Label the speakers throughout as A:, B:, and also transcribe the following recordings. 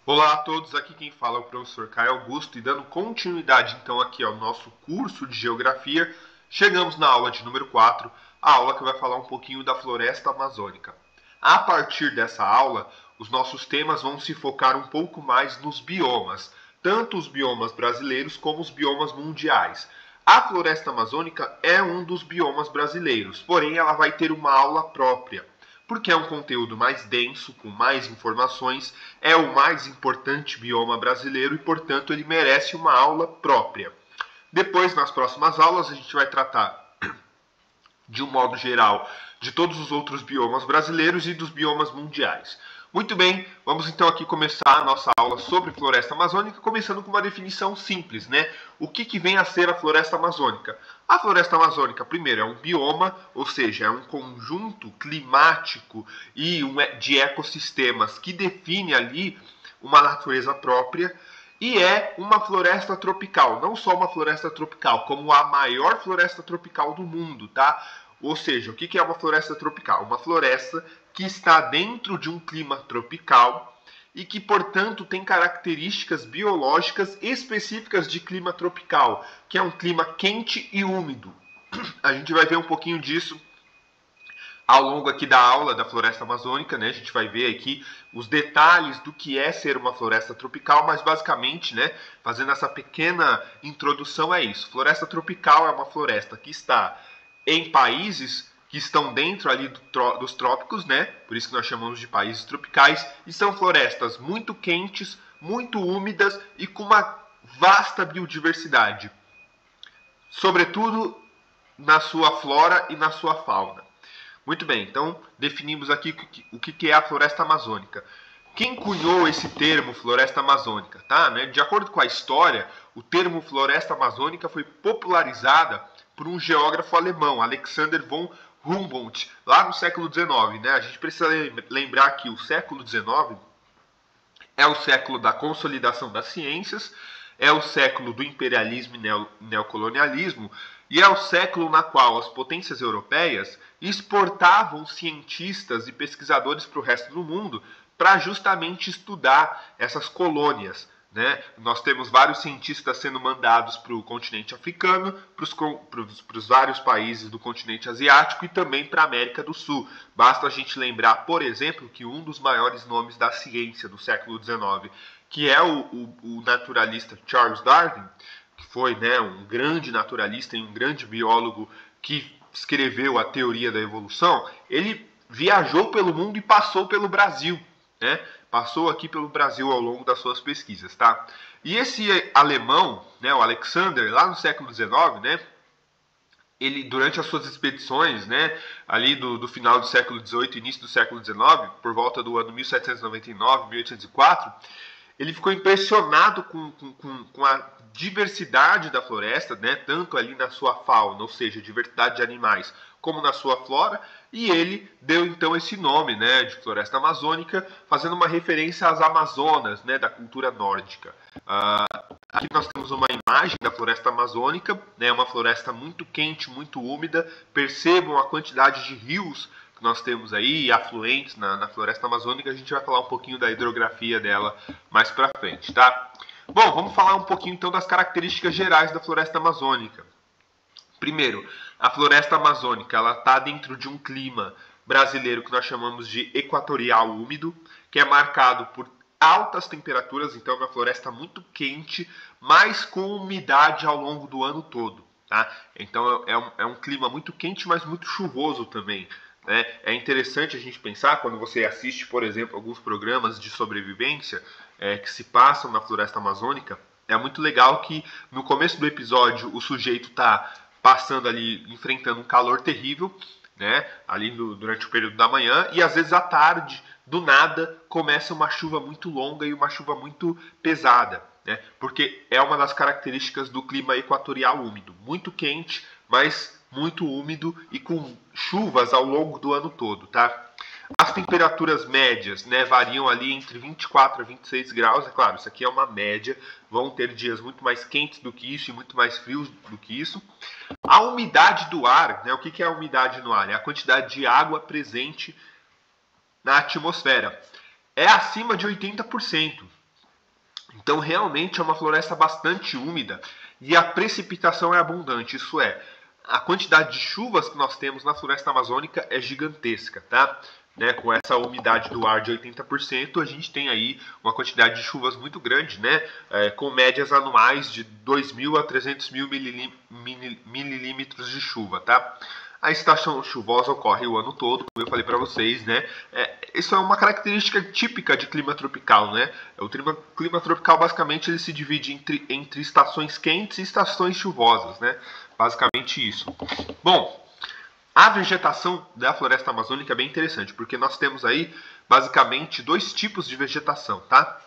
A: Olá a todos, aqui quem fala é o professor Caio Augusto e dando continuidade então aqui ao nosso curso de Geografia, chegamos na aula de número 4, a aula que vai falar um pouquinho da floresta amazônica. A partir dessa aula, os nossos temas vão se focar um pouco mais nos biomas, tanto os biomas brasileiros como os biomas mundiais. A floresta amazônica é um dos biomas brasileiros, porém ela vai ter uma aula própria porque é um conteúdo mais denso, com mais informações, é o mais importante bioma brasileiro e, portanto, ele merece uma aula própria. Depois, nas próximas aulas, a gente vai tratar, de um modo geral, de todos os outros biomas brasileiros e dos biomas mundiais. Muito bem, vamos então aqui começar a nossa aula sobre floresta amazônica, começando com uma definição simples, né? O que vem a ser a floresta amazônica? A floresta amazônica, primeiro, é um bioma, ou seja, é um conjunto climático e de ecossistemas que define ali uma natureza própria e é uma floresta tropical, não só uma floresta tropical, como a maior floresta tropical do mundo, tá? Ou seja, o que é uma floresta tropical? Uma floresta que está dentro de um clima tropical e que, portanto, tem características biológicas específicas de clima tropical, que é um clima quente e úmido. A gente vai ver um pouquinho disso ao longo aqui da aula da floresta amazônica, né? A gente vai ver aqui os detalhes do que é ser uma floresta tropical, mas basicamente, né, fazendo essa pequena introdução é isso. Floresta tropical é uma floresta que está em países que estão dentro ali dos trópicos, né? Por isso que nós chamamos de países tropicais, e são florestas muito quentes, muito úmidas e com uma vasta biodiversidade, sobretudo na sua flora e na sua fauna. Muito bem, então definimos aqui o que é a floresta amazônica. Quem cunhou esse termo floresta amazônica? Tá? Né? De acordo com a história, o termo floresta amazônica foi popularizada por um geógrafo alemão, Alexander von Humboldt, lá no século XIX. Né? A gente precisa lembrar que o século XIX é o século da consolidação das ciências, é o século do imperialismo e neocolonialismo, e é o século na qual as potências europeias exportavam cientistas e pesquisadores para o resto do mundo para justamente estudar essas colônias. Né? Nós temos vários cientistas sendo mandados para o continente africano, para os vários países do continente asiático e também para a América do Sul. Basta a gente lembrar, por exemplo, que um dos maiores nomes da ciência do século XIX, que é o naturalista Charles Darwin, que foi, né, um grande naturalista e um grande biólogo que escreveu a teoria da evolução, ele viajou pelo mundo e passou pelo Brasil, né? Passou aqui pelo Brasil ao longo das suas pesquisas, tá? E esse alemão, né, o Alexander, lá no século XIX, né, ele, durante as suas expedições, né, ali do final do século XVIII, início do século XIX, por volta do ano 1799, 1804, ele ficou impressionado com a diversidade da floresta, né, tanto ali na sua fauna, ou seja, diversidade de animais, como na sua flora, e ele deu então esse nome, né, de floresta amazônica, fazendo uma referência às Amazonas, né, da cultura nórdica. Aqui nós temos uma imagem da floresta amazônica, né, uma floresta muito quente, muito úmida. Percebam a quantidade de rios que nós temos aí, afluentes na floresta amazônica. A gente vai falar um pouquinho da hidrografia dela mais para frente, tá? Bom, vamos falar um pouquinho então das características gerais da floresta amazônica. Primeiro, a floresta amazônica ela está dentro de um clima brasileiro que nós chamamos de equatorial úmido, que é marcado por altas temperaturas, então é uma floresta muito quente, mas com umidade ao longo do ano todo. Tá? Então é um clima muito quente, mas muito chuvoso também. Né? É interessante a gente pensar, quando você assiste, por exemplo, alguns programas de sobrevivência que se passam na floresta amazônica, é muito legal que no começo do episódio o sujeito está passando ali, enfrentando um calor terrível, né, ali durante o período da manhã, e às vezes à tarde, do nada, começa uma chuva muito longa e uma chuva muito pesada, né, porque é uma das características do clima equatorial úmido, muito quente, mas muito úmido e com chuvas ao longo do ano todo, tá? As temperaturas médias, né, variam ali entre 24 a 26 graus, é claro, isso aqui é uma média, vão ter dias muito mais quentes do que isso e muito mais frios do que isso. A umidade do ar, né, o que é a umidade no ar? É a quantidade de água presente na atmosfera. É acima de 80%. Então realmente é uma floresta bastante úmida e a precipitação é abundante, isso é, a quantidade de chuvas que nós temos na floresta amazônica é gigantesca, tá? Né, com essa umidade do ar de 80%, a gente tem aí uma quantidade de chuvas muito grande, né, com médias anuais de 2.000 a 300.000 mililímetros de chuva, tá? A estação chuvosa ocorre o ano todo, como eu falei para vocês, né? Isso é uma característica típica de clima tropical, né? O clima tropical basicamente ele se divide entre estações quentes e estações chuvosas, né? Basicamente isso. Bom, a vegetação da floresta amazônica é bem interessante, porque nós temos aí basicamente dois tipos de vegetação, tá?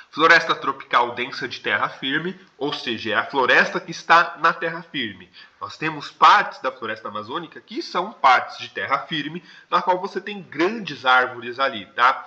A: Floresta tropical densa de terra firme, ou seja, é a floresta que está na terra firme. Nós temos partes da floresta amazônica que são partes de terra firme, na qual você tem grandes árvores ali, tá?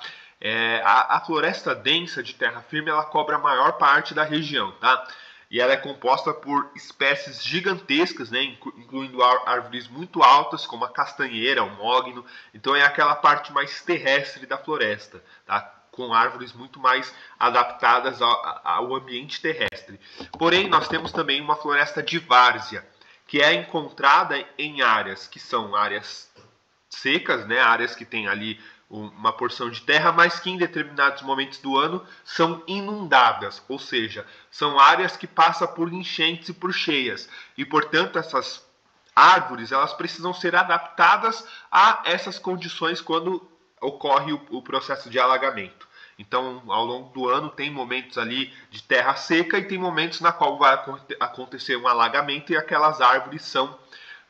A: A floresta densa de terra firme, ela cobre a maior parte da região, tá? E ela é composta por espécies gigantescas, né, incluindo árvores muito altas, como a castanheira, o mogno. Então é aquela parte mais terrestre da floresta, tá? Com árvores muito mais adaptadas ao ambiente terrestre. Porém, nós temos também uma floresta de várzea, que é encontrada em áreas que são áreas secas, né, áreas que têm ali uma porção de terra, mas que em determinados momentos do ano são inundadas, ou seja, são áreas que passam por enchentes e por cheias, e portanto essas árvores elas precisam ser adaptadas a essas condições quando ocorre o processo de alagamento. Então, ao longo do ano, tem momentos ali de terra seca e tem momentos na qual vai acontecer um alagamento e aquelas árvores são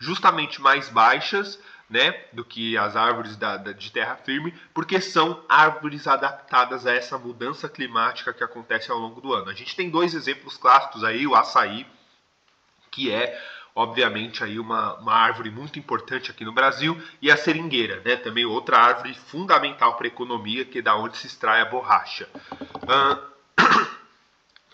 A: justamente mais baixas, né, do que as árvores de terra firme, porque são árvores adaptadas a essa mudança climática que acontece ao longo do ano. A gente tem dois exemplos clássicos aí, o açaí, que é obviamente aí uma árvore muito importante aqui no Brasil, e a seringueira, né, também outra árvore fundamental para a economia, que é da onde se extrai a borracha.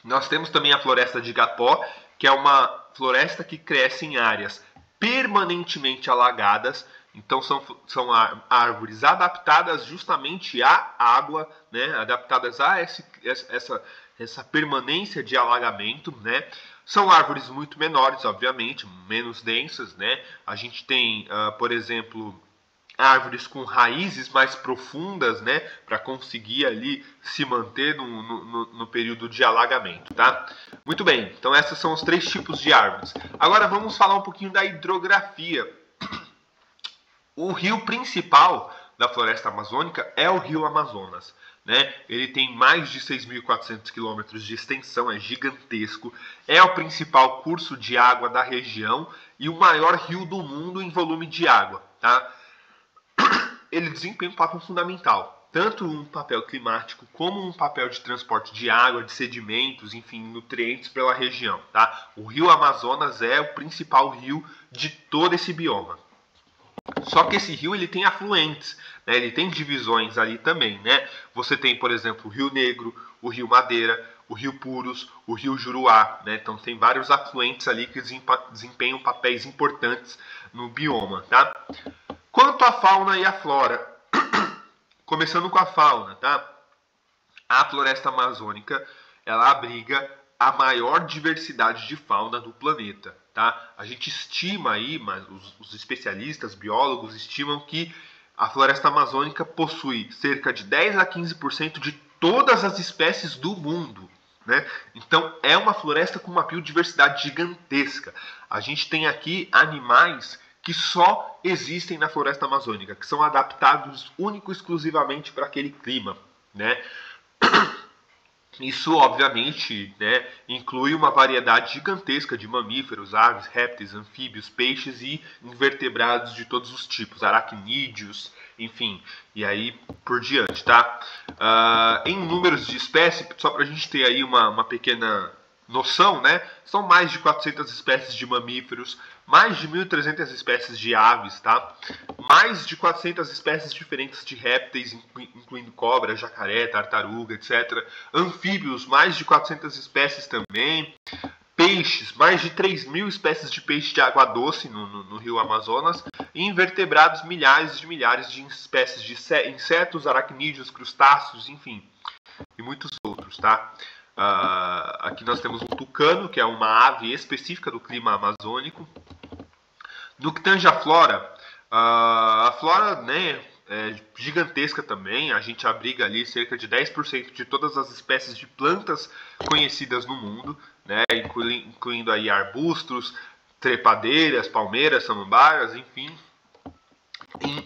A: Nós temos também a floresta de Igapó, que é uma floresta que cresce em áreas permanentemente alagadas. Então são árvores adaptadas justamente à água, né, adaptadas a essa permanência de alagamento, né? São árvores muito menores, obviamente, menos densas, né? A gente tem, por exemplo, árvores com raízes mais profundas, né, para conseguir ali se manter no período de alagamento, tá? Muito bem, então esses são os três tipos de árvores. Agora vamos falar um pouquinho da hidrografia. O rio principal da floresta amazônica é o rio Amazonas, né? Ele tem mais de 6.400 quilômetros de extensão, é gigantesco, é o principal curso de água da região e o maior rio do mundo em volume de água, tá? Ele desempenha um papel fundamental, tanto um papel climático como um papel de transporte de água, de sedimentos, enfim, nutrientes pela região, tá? O rio Amazonas é o principal rio de todo esse bioma. Só que esse rio ele tem afluentes, né? Ele tem divisões ali também, né? Você tem, por exemplo, o Rio Negro, o Rio Madeira, o Rio Puros, o Rio Juruá, né? Então tem vários afluentes ali que desempenham papéis importantes no bioma, tá? Quanto à fauna e à flora, começando com a fauna, tá? A floresta amazônica, ela abriga a maior diversidade de fauna do planeta, tá? A gente estima aí, mas os especialistas, biólogos estimam que a floresta amazônica possui cerca de 10 a 15% de todas as espécies do mundo, né? Então é uma floresta com uma biodiversidade gigantesca. A gente tem aqui animais que só existem na floresta amazônica, que são adaptados único e exclusivamente para aquele clima, né? Isso, obviamente, né, inclui uma variedade gigantesca de mamíferos, aves, répteis, anfíbios, peixes e invertebrados de todos os tipos, aracnídeos, enfim, e aí por diante, tá? Em números de espécies, só para a gente ter aí uma pequena noção, né, são mais de 400 espécies de mamíferos, mais de 1.300 espécies de aves, tá? Mais de 400 espécies diferentes de répteis, incluindo cobra, jacaré, tartaruga, etc. Anfíbios, mais de 400 espécies também. Peixes, mais de 3.000 espécies de peixe de água doce no rio Amazonas. E invertebrados, milhares de espécies de insetos, aracnídeos, crustáceos, enfim. E muitos outros, tá? Aqui nós temos um tucano, que é uma ave específica do clima amazônico. No que tange a flora, a flora, né, é gigantesca também. A gente abriga ali cerca de 10% de todas as espécies de plantas conhecidas no mundo, né, incluindo aí arbustos, trepadeiras, palmeiras, samambaias, enfim,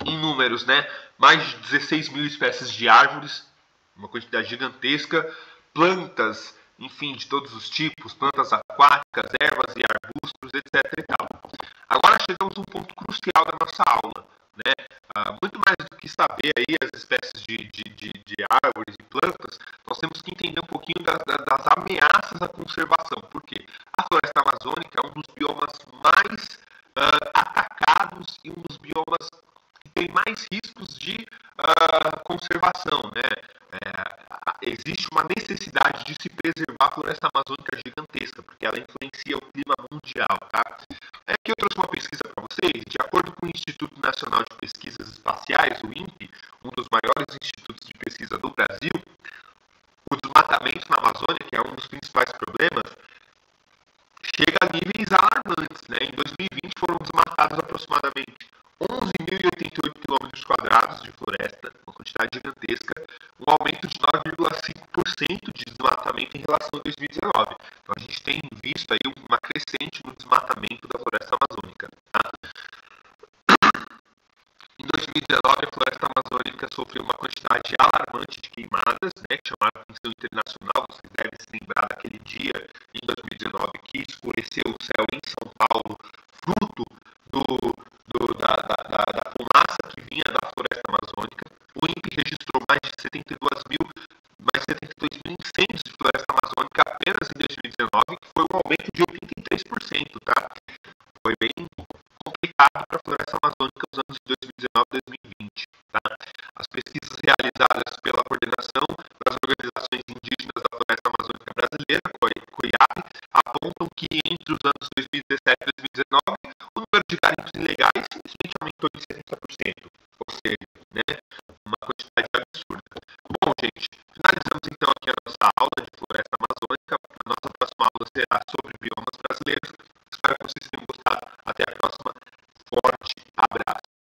A: em números, né, mais de 16 mil espécies de árvores, uma quantidade gigantesca, plantas, enfim, de todos os tipos, plantas aquáticas, ervas e arbustos, etc. e tal. Agora chegamos a um ponto crucial da nossa aula, né? Muito mais do que saber aí as espécies de árvores e plantas, nós temos que entender um pouquinho das ameaças à conservação. Por quê? A floresta amazônica é um dos biomas mais atacados e um dos biomas que tem mais riscos de conservação, né? Existe uma necessidade de se preservar a floresta amazônica gigantesca, porque ela influencia o clima mundial, tá? Aqui eu trouxe uma pesquisa para vocês. De acordo com o Instituto Nacional de Pesquisas Espaciais, o INPE, um dos maiores institutos de pesquisa do Brasil, o desmatamento na Amazônia, que é um dos principais problemas, chega a níveis alarmantes, né? Em 2020 foram desmatados aproximadamente 11.088 km² de floresta, uma quantidade gigantesca, um aumento de 9,5% de desmatamento em relação a 2019. Então a gente tem visto aí uma crescente no desmatamento da floresta amazônica. Tá? Em 2019, a floresta amazônica sofreu uma quantidade alarmante de queimadas, né, que chamaram a atenção internacional. Vocês devem se lembrar daquele dia, em 2019, que escureceu o céu em São Paulo, fruto da fumaça que vinha da floresta amazônica. O INPE registrou mais de 72 mil incêndios de floresta amazônica apenas em 2019, que foi um aumento de 83%, tá? Foi bem complicado para a floresta amazônica nos anos de 2019 e 2020. Tá? As pesquisas realizadas pela coordenação das organizações indígenas da floresta amazônica brasileira, COIAB, apontam que entre os anos 2017 e 2019, o número de garimpos ilegais simplesmente aumentou em 70%. Ou seja, né, uma quantidade absurda. Bom, gente,